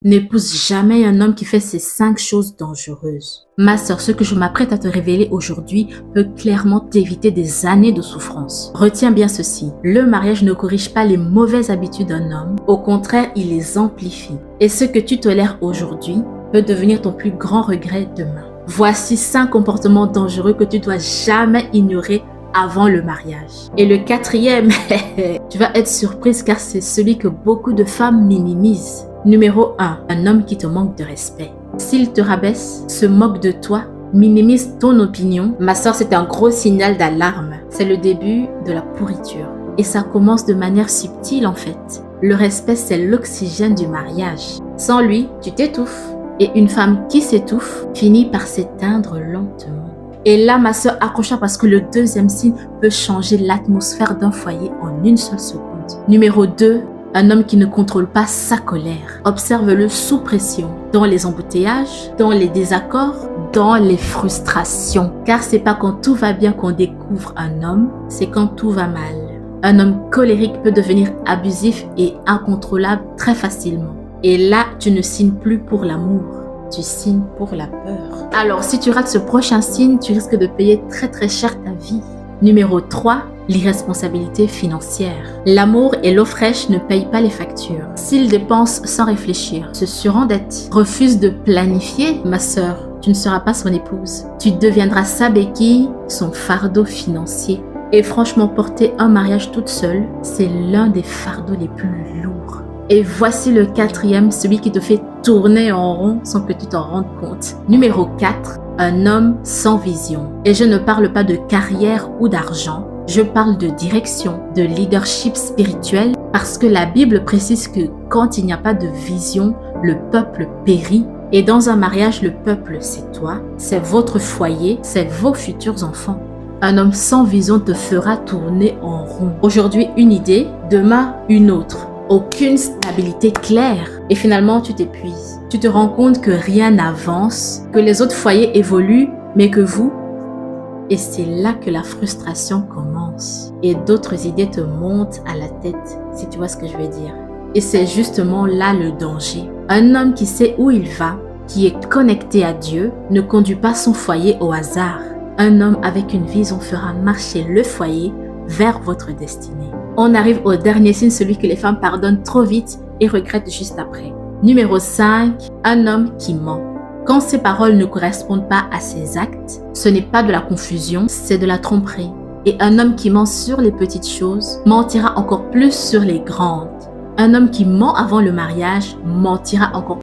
N'épouse jamais un homme qui fait ces 5 choses dangereuses. Ma sœur, ce que je m'apprête à te révéler aujourd'hui peut clairement t'éviter des années de souffrance. Retiens bien ceci, le mariage ne corrige pas les mauvaises habitudes d'un homme, au contraire, il les amplifie. Et ce que tu tolères aujourd'hui peut devenir ton plus grand regret demain. Voici 5 comportements dangereux que tu dois jamais ignorer avant le mariage. Et le 4e, tu vas être surprise car c'est celui que beaucoup de femmes minimisent. Numéro 1, un homme qui te manque de respect. S'il te rabaisse, se moque de toi, minimise ton opinion, ma soeur, c'est un gros signal d'alarme. C'est le début de la pourriture. Et ça commence de manière subtile en fait. Le respect, c'est l'oxygène du mariage. Sans lui, tu t'étouffes. Et une femme qui s'étouffe finit par s'éteindre lentement. Et là, ma soeur, accroche-toi parce que le 2e signe peut changer l'atmosphère d'un foyer en une seule seconde. Numéro 2, un homme qui ne contrôle pas sa colère. Observe-le sous pression, dans les embouteillages, dans les désaccords, dans les frustrations. Car c'est pas quand tout va bien qu'on découvre un homme, c'est quand tout va mal. Un homme colérique peut devenir abusif et incontrôlable très facilement. Et là, tu ne signes plus pour l'amour, tu signes pour la peur. Alors, si tu rates ce prochain signe, tu risques de payer très cher ta vie. Numéro 3, l'irresponsabilité financière. L'amour et l'eau fraîche ne payent pas les factures. S'ils dépensent sans réfléchir, se surendettent, refusent de planifier, ma sœur, tu ne seras pas son épouse. Tu deviendras sa béquille, son fardeau financier. Et franchement, porter un mariage toute seule, c'est l'un des fardeaux les plus lourds. Et voici le 4e, celui qui te fait tourner en rond sans que tu t'en rendes compte. Numéro 4, un homme sans vision. Et je ne parle pas de carrière ou d'argent. Je parle de direction, de leadership spirituel, parce que la Bible précise que quand il n'y a pas de vision, le peuple périt. Et dans un mariage, le peuple, c'est toi, c'est votre foyer, c'est vos futurs enfants. Un homme sans vision te fera tourner en rond. Aujourd'hui, une idée, demain, une autre. Aucune stabilité claire. Et finalement, tu t'épuises. Tu te rends compte que rien n'avance, que les autres foyers évoluent, mais que vous... Et c'est là que la frustration commence. Et d'autres idées te montent à la tête, si tu vois ce que je veux dire. Et c'est justement là le danger. Un homme qui sait où il va, qui est connecté à Dieu, ne conduit pas son foyer au hasard. Un homme avec une vision fera marcher le foyer vers votre destinée. On arrive au dernier signe, celui que les femmes pardonnent trop vite et regrettent juste après. Numéro 5, un homme qui ment. Quand ses paroles ne correspondent pas à ses actes, ce n'est pas de la confusion, c'est de la tromperie. Et un homme qui ment sur les petites choses mentira encore plus sur les grandes. Un homme qui ment avant le mariage mentira encore